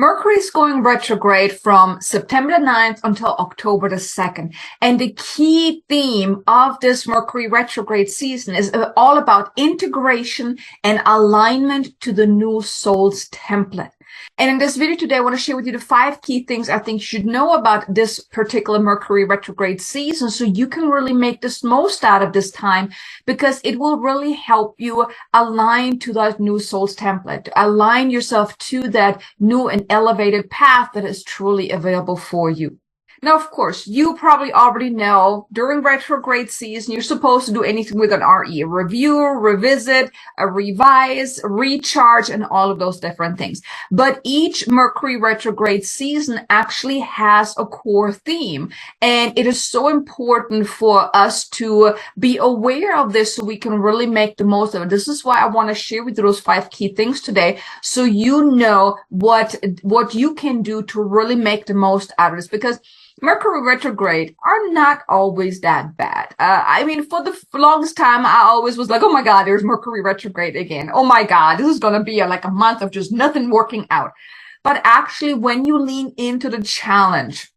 Mercury is going retrograde from September the 9th until October the 2nd. And the key theme of this Mercury retrograde season is all about integration and alignment to the new soul's template. And in this video today, I want to share with you the 5 key things I think you should know about this particular Mercury retrograde season so you can really make the most out of this time, because it will really help you align to that new soul's template, align yourself to that new and elevated path that is truly available for you. Now, of course, you probably already know during retrograde season, you're supposed to do anything with an RE, a review, revisit, a revise, recharge, and all of those different things. But each Mercury retrograde season actually has a core theme. And it is so important for us to be aware of this so we can really make the most of it. This is why I want to share with you those 5 key things today, so you know what you can do to really make the most out of this, because Mercury retrograde are not always that bad. I mean, for the longest time, I always was like, oh my God, there's Mercury retrograde again. Oh my God, this is going to be like a month of just nothing working out. But actually, when you lean into the challenge,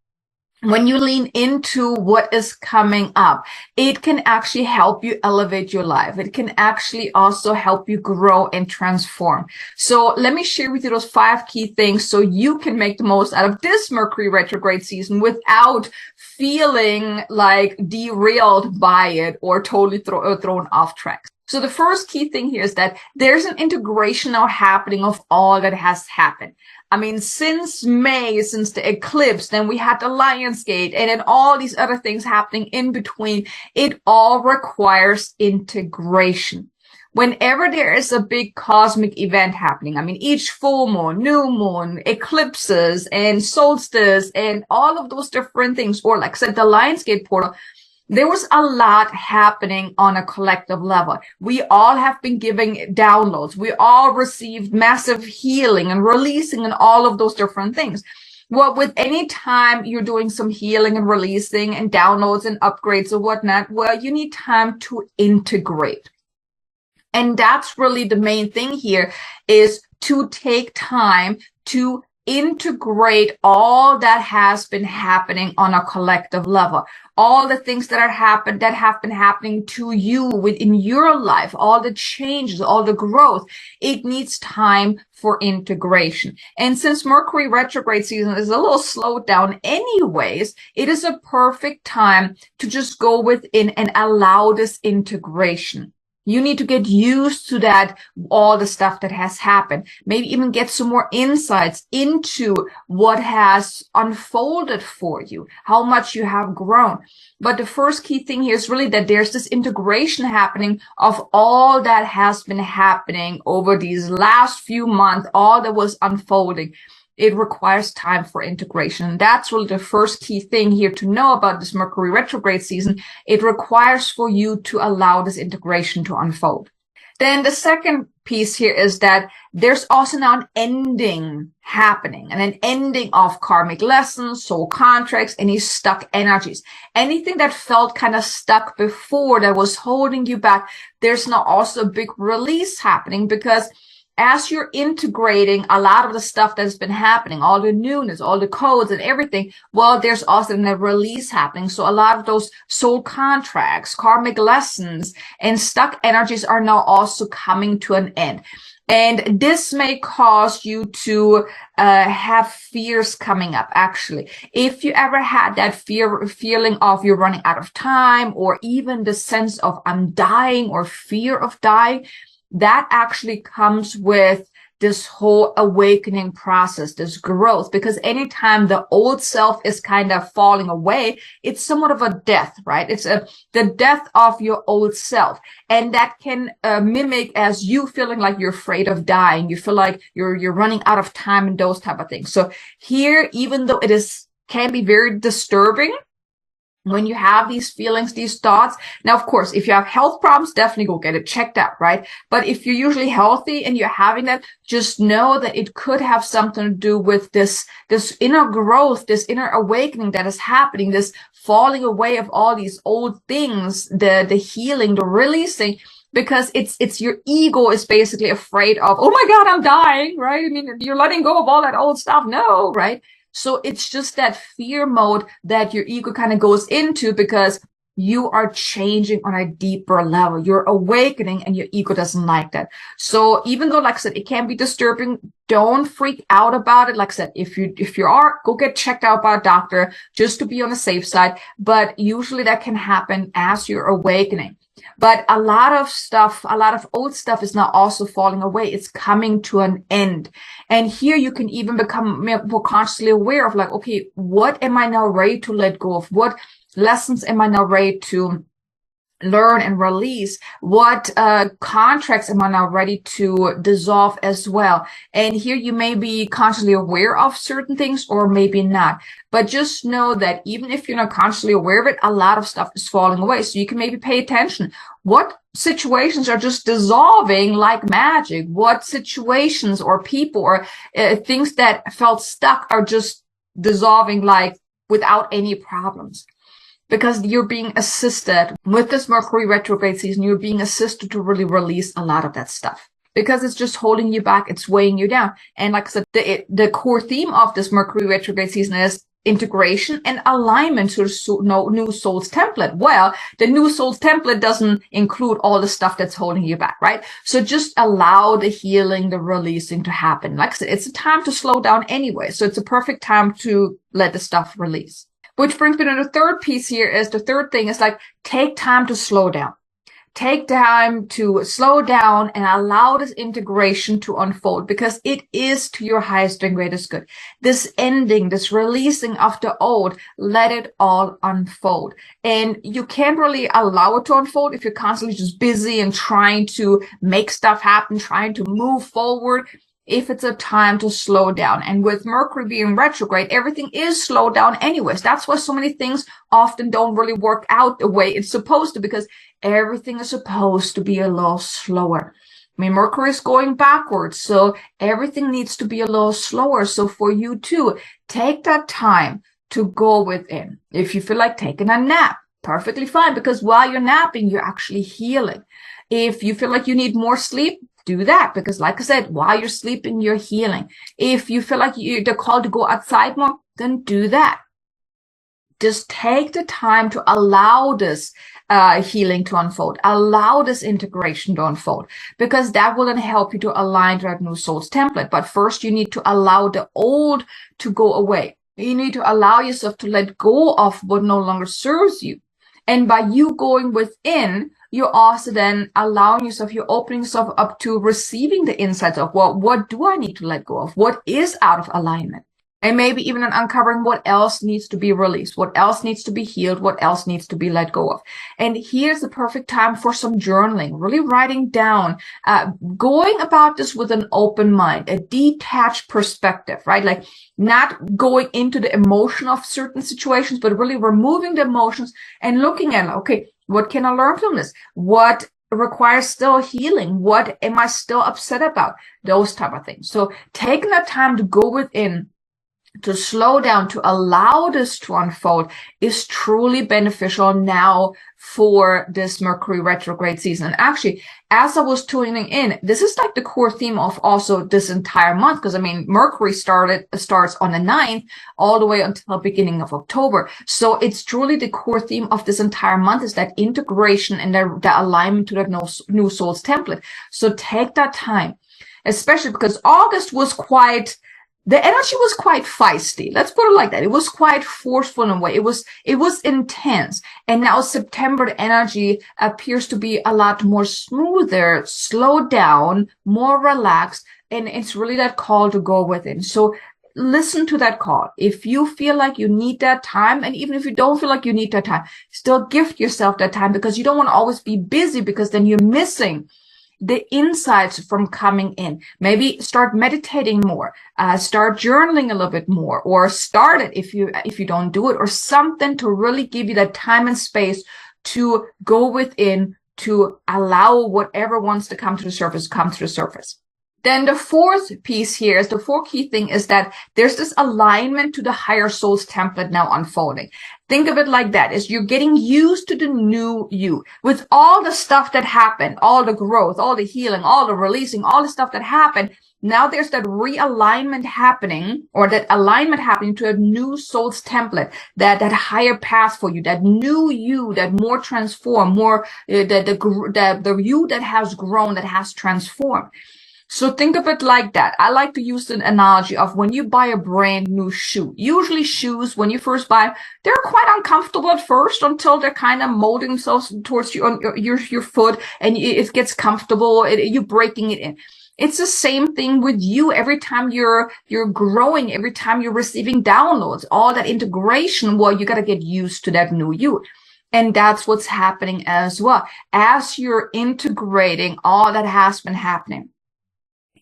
when you lean into what is coming up, it can actually help you elevate your life. It can actually also help you grow and transform. So let me share with you those 5 key things so you can make the most out of this Mercury retrograde season without feeling like derailed by it or totally thrown off track. So the first key thing here is that there's an integration now happening of all that has happened. I mean, since May, since the eclipse, then we had the Lion's Gate, and then all these other things happening in between. It all requires integration. Whenever there is a big cosmic event happening, I mean, each full moon, new moon, eclipses, and solstice, and all of those different things, or like I said, the Lion's Gate portal, there was a lot happening on a collective level. We all have been giving downloads. We all received massive healing and releasing and all of those different things. Well, with any time you're doing some healing and releasing and downloads and upgrades or whatnot, well, you need time to integrate. And that's really the main thing here, is to take time to integrate all that has been happening on a collective level, all the things that have been happening to you within your life, all the changes, all the growth. It needs time for integration. And since Mercury retrograde season is a little slowed down anyways, it is a perfect time to just go within and allow this integration. You need to get used to that, all the stuff that has happened. Maybe even get some more insights into what has unfolded for you, how much you have grown. But the first key thing here is really that there's this integration happening of all that has been happening over these last few months, all that was unfolding. It requires time for integration. And that's really the first key thing here to know about this Mercury retrograde season. It requires for you to allow this integration to unfold. Then the second piece here is that there's also now an ending happening, and an ending of karmic lessons, soul contracts, any stuck energies. Anything that felt kind of stuck before, that was holding you back, there's now also a big release happening, because as you're integrating a lot of the stuff that's been happening, all the newness, all the codes and everything, well, there's also a release happening. So a lot of those soul contracts, karmic lessons, and stuck energies are now also coming to an end. And this may cause you to have fears coming up, actually. If you ever had that feeling of you're running out of time, or even the sense of I'm dying or fear of dying, that actually comes with this whole awakening process, this growth, because anytime the old self is kind of falling away, it's somewhat of a death, right? It's the death of your old self. And that can mimic as you feeling like you're afraid of dying. You feel like you're running out of time and those type of things. So here, even though can be very disturbing, when you have these feelings, these thoughts. Now, of course, if you have health problems, definitely go get it checked out, right? But if you're usually healthy and you're having that, just know that it could have something to do with this inner growth, this inner awakening that is happening, this falling away of all these old things, the healing, the releasing. because it's your ego is basically afraid of, oh my God, I'm dying, right? I mean, you're letting go of all that old stuff. No, right? So it's just that fear mode that your ego kind of goes into because you are changing on a deeper level. You're awakening and your ego doesn't like that. So even though, like I said, it can be disturbing, don't freak out about it. Like I said, if you are, go get checked out by a doctor just to be on the safe side. But usually that can happen as you're awakening. But a lot of old stuff is now also falling away. It's coming to an end. And here you can even become more consciously aware of like, okay, what am I now ready to let go of? What lessons am I now ready to learn and release? What contracts am I now ready to dissolve as well? And here you may be consciously aware of certain things or maybe not. But just know that even if you're not consciously aware of it, a lot of stuff is falling away. So you can maybe pay attention. What situations are just dissolving like magic? What situations or people or things that felt stuck are just dissolving like without any problems? Because you're being assisted with this Mercury retrograde season, you're being assisted to really release a lot of that stuff because it's just holding you back. It's weighing you down. And like I said, the core theme of this Mercury retrograde season is integration and alignment to the new soul's template. Well, the new soul's template doesn't include all the stuff that's holding you back, right? So just allow the healing, the releasing to happen. Like I said, it's a time to slow down anyway. So it's a perfect time to let the stuff release. Which brings me to the third piece here is the third thing is like, take time to slow down. Take time to slow down and allow this integration to unfold because it is to your highest and greatest good. This ending, this releasing of the old, let it all unfold. And you can't really allow it to unfold if you're constantly just busy and trying to make stuff happen, trying to move forward. If it's a time to slow down. And with Mercury being retrograde, everything is slowed down anyways. That's why so many things often don't really work out the way it's supposed to, because everything is supposed to be a little slower. I mean, Mercury is going backwards, so everything needs to be a little slower. So for you too, take that time to go within. If you feel like taking a nap, perfectly fine, because while you're napping, you're actually healing. If you feel like you need more sleep, do that, because like I said, while you're sleeping, you're healing. If you feel like they're called to go outside more, then do that. Just take the time to allow this healing to unfold, allow this integration to unfold, because that will then help you to align to that new soul's template. But first, you need to allow the old to go away. You need to allow yourself to let go of what no longer serves you. And by you going within, you're also then allowing yourself, you're opening yourself up to receiving the insights of, well, what do I need to let go of? What is out of alignment? And maybe even uncovering what else needs to be released, what else needs to be healed, what else needs to be let go of. And here's the perfect time for some journaling, really writing down, going about this with an open mind, a detached perspective, right? Like not going into the emotion of certain situations, but really removing the emotions and looking at, okay, what can I learn from this? What requires still healing? What am I still upset about? Those type of things. So taking that time to go within, to slow down, to allow this to unfold is truly beneficial now for this Mercury retrograde season. And actually, as I was tuning in, this is like the core theme of also this entire month, because I mean, Mercury starts on the 9th all the way until the beginning of October. So it's truly the core theme of this entire month is that integration and the alignment to that new soul's template. So take that time, especially because August was the energy was quite feisty. Let's put it like that. It was quite forceful in a way. It was intense. And now September, the energy appears to be a lot more smoother, slowed down, more relaxed. And it's really that call to go within. So listen to that call. If you feel like you need that time, and even if you don't feel like you need that time, still gift yourself that time, because you don't want to always be busy, because then you're missing the insights from coming in. Maybe start meditating more, start journaling a little bit more, or start it if you don't do it, or something to really give you that time and space to go within, to allow whatever wants to come to the surface, come to the surface. Then the fourth piece here is the fourth key thing is that there's this alignment to the higher soul's template now unfolding. Think of it like that, is you're getting used to the new you. With all the stuff that happened, all the growth, all the healing, all the releasing, all the stuff that happened, now there's that realignment happening, or that alignment happening to a new soul's template, that higher path for you, that new you, that more transformed, more the you that has grown, that has transformed. So think of it like that. I like to use the analogy of when you buy a brand new shoe. Usually shoes, when you first buy them, they're quite uncomfortable at first until they're kind of molding themselves towards your foot, and it gets comfortable. You're breaking it in. It's the same thing with you. Every time you're growing, every time you're receiving downloads, all that integration, well, you got to get used to that new you. And that's what's happening as well. As you're integrating all that has been happening,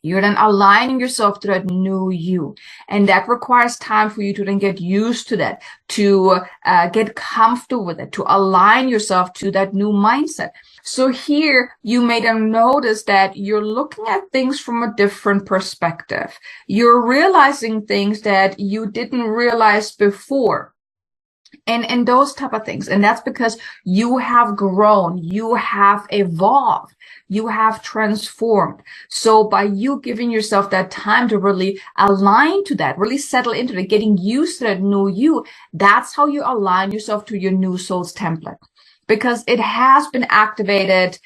you're then aligning yourself to that new you. And that requires time for you to then get used to that, to get comfortable with it, to align yourself to that new mindset. So here you may then notice that you're looking at things from a different perspective. You're realizing things that you didn't realize before. And those type of things. And that's because you have grown, you have evolved, you have transformed. So by you giving yourself that time to really align to that, really settle into it, getting used to that new you, that's how you align yourself to your new soul's template. Because it has been activated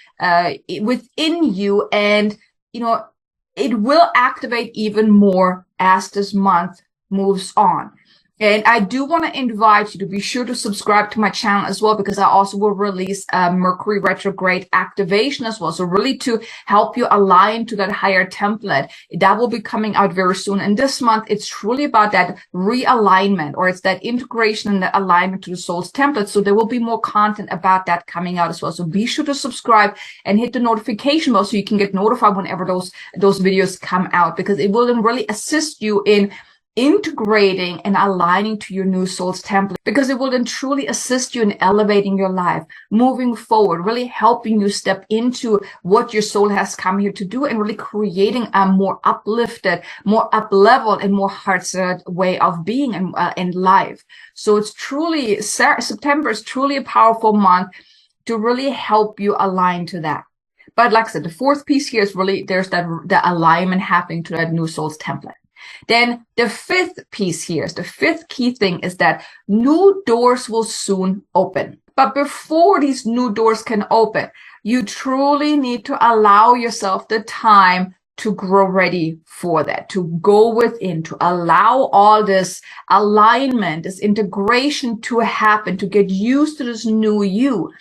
within you, and it will activate even more as this month moves on. And I do want to invite you to be sure to subscribe to my channel as well, because I also will release a Mercury Retrograde activation as well. So really to help you align to that higher template, that will be coming out very soon. And this month, it's truly about that realignment, or it's that integration and that alignment to the soul's template. So there will be more content about that coming out as well. So be sure to subscribe and hit the notification bell so you can get notified whenever those videos come out, because it will then really assist you in integrating and aligning to your new soul's template, because it will then truly assist you in elevating your life, moving forward, really helping you step into what your soul has come here to do, and really creating a more uplifted, more up-leveled, and more heart-centered way of being and life. So it's truly, September is truly a powerful month to really help you align to that. But like I said, the fourth piece here is really, there's the alignment happening to that new soul's template. Then the fifth piece here, the fifth key thing, is that new doors will soon open. But before these new doors can open, you truly need to allow yourself the time to grow ready for that, to go within, to allow all this alignment, this integration to happen, to get used to this new you,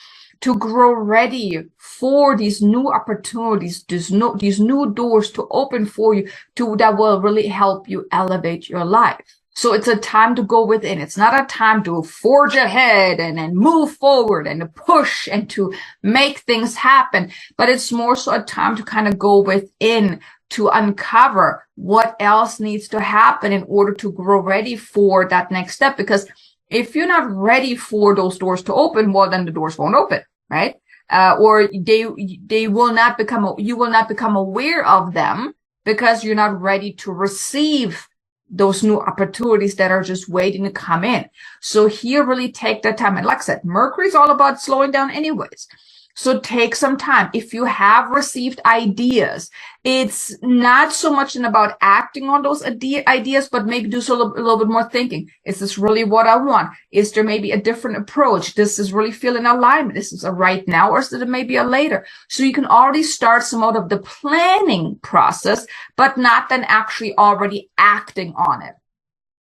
to grow ready for these new opportunities, these new doors to open for you, that will really help you elevate your life. So it's a time to go within. It's not a time to forge ahead and move forward and to push and to make things happen, but it's more so a time to kind of go within, to uncover what else needs to happen in order to grow ready for that next step. Because if you're not ready for those doors to open, well, then the doors won't open. Right? Or you will not become aware of them, because you're not ready to receive those new opportunities that are just waiting to come in. So here, really take that time. And like I said, Mercury is all about slowing down anyways. So take some time. If you have received ideas, it's not so much about acting on those ideas, but maybe do a little bit more thinking. Is this really what I want? Is there maybe a different approach? This is really feeling alignment. This is a right now, or is it maybe a later? So you can already start some out of the planning process, but not then actually already acting on it.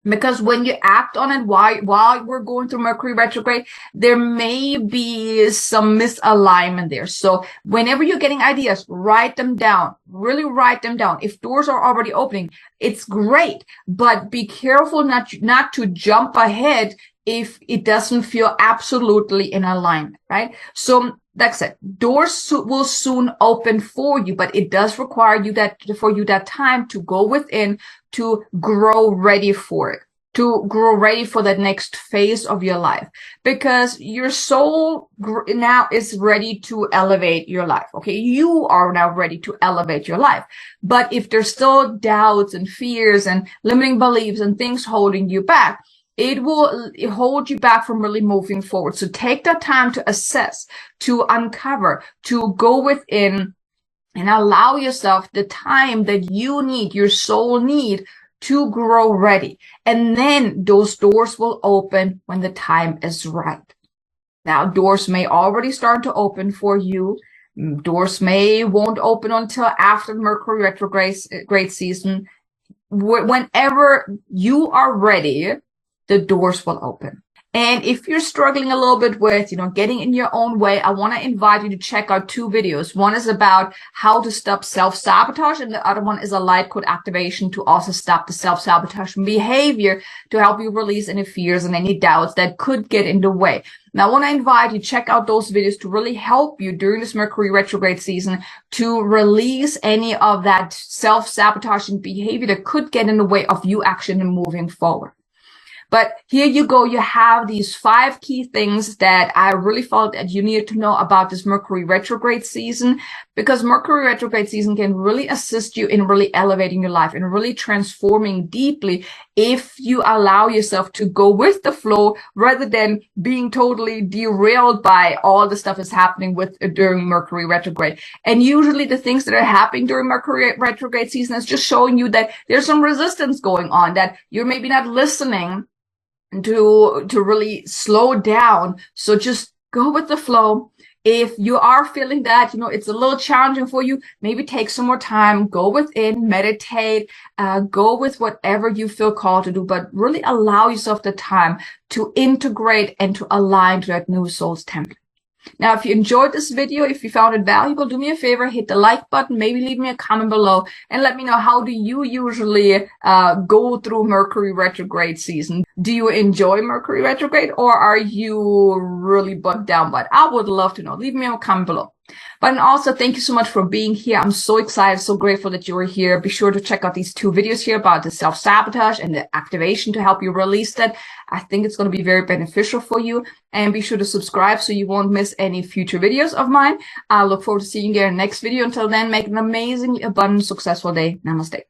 Because when you act on it while we're going through Mercury retrograde, there may be some misalignment there. So whenever you're getting ideas, write them down. Really write them down. If doors are already opening, it's great, but be careful not to jump ahead if it doesn't feel absolutely in alignment, right? So that's it. Doors will soon open for you, but it does require that time to go within, to grow ready for it. to grow ready for that next phase of your life, because your soul now is ready to elevate your life. Okay, you are now ready to elevate your life. But if there's still doubts and fears and limiting beliefs and things holding you back, it will hold you back from really moving forward. So take that time to assess, to uncover, to go within and allow yourself the time that you need, your soul need, to grow ready. And then those doors will open when the time is right. Now, doors may already start to open for you. Doors won't open until after the Mercury retrograde season. Whenever you are ready, the doors will open. And if you're struggling a little bit with, getting in your own way, I want to invite you to check out 2 videos. One is about how to stop self-sabotage, and the other one is a light code activation to also stop the self-sabotage behavior, to help you release any fears and any doubts that could get in the way. Now, I want to invite you to check out those videos to really help you during this Mercury retrograde season to release any of that self-sabotaging behavior that could get in the way of you actually moving forward. But here you go. You have these 5 key things that I really felt that you needed to know about this Mercury retrograde season, because Mercury retrograde season can really assist you in really elevating your life and really transforming deeply if you allow yourself to go with the flow rather than being totally derailed by all the stuff that's happening during Mercury retrograde. And usually the things that are happening during Mercury retrograde season is just showing you that there's some resistance going on, that you're maybe not listening to really slow down. So just go with the flow. If you are feeling that, it's a little challenging for you, maybe take some more time, go within, meditate, go with whatever you feel called to do, but really allow yourself the time to integrate and to align to that new soul's template. Now, if you enjoyed this video, if you found it valuable, do me a favor, hit the like button, maybe leave me a comment below, and let me know, how do you usually go through Mercury retrograde season? Do you enjoy Mercury retrograde, or are you really bugged down by it? I would love to know. Leave me a comment below. But also, thank you so much for being here. I'm so excited, so grateful that you were here. Be sure to check out these 2 videos here about the self-sabotage and the activation to help you release that. I think it's going to be very beneficial for you. And be sure to subscribe so you won't miss any future videos of mine. I look forward to seeing you in the next video. Until then, make an amazing, abundant, successful day. Namaste.